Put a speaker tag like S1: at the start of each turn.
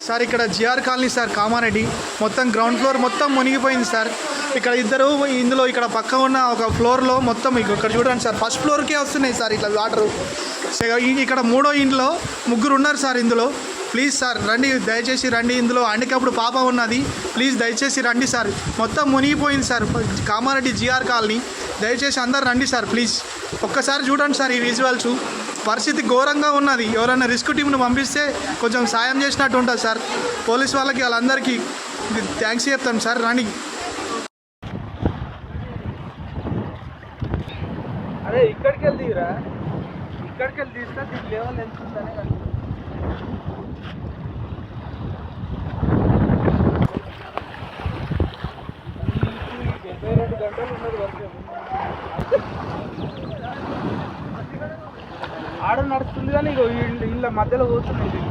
S1: Sir ఇక్కడ GR colony sir Kamareddy మొత్తం ground floor మొత్తం మునిగిపోయింది సార్. ఇక్కడ ఇద్దరు ఇందులో ఇక్కడ పక్క ఉన్న ఒక ఫ్లోర్లో మొత్తం ఇక్కడ చూడండి సార్, ఫస్ట్ ఫ్లోర్కే వస్తున్నాయి సార్ ఇట్లా వాటరు. ఇక్కడ మూడో ఇంట్లో ముగ్గురు ఉన్నారు సార్ ఇందులో. ప్లీజ్ సార్ రండి, దయచేసి రండి. ఇందులో హ్యాండిక్యాప్డ్ పాప ఉన్నది, ప్లీజ్ దయచేసి రండి సార్. మొత్తం మునిగిపోయింది సార్ కామారెడ్డి జిఆర్ కాలనీ. దయచేసి అందరు రండి సార్ ప్లీజ్. ఒక్కసారి చూడండి సార్ ఈ విజువల్స్, పరిస్థితి ఘోరంగా ఉన్నది. ఎవరైనా రిస్క్ టీంను పంపిస్తే కొంచెం సాయం చేసినట్టు ఉంటుంది సార్. పోలీస్ వాళ్ళకి వాళ్ళందరికీ థ్యాంక్స్ చెప్తాం సార్. రండి.
S2: అరే ఇక్కడికి వెళ్ళి తీరా, ఇక్కడికి వెళ్ళి తీస్తా దీని లెవెల్ ఎంత ఉందనే కానీ 72 గంటలు ఉన్నది వర్షం. ఆడ నడుస్తుంది కానీ ఇళ్ళ మధ్యలో పోతున్నాయి.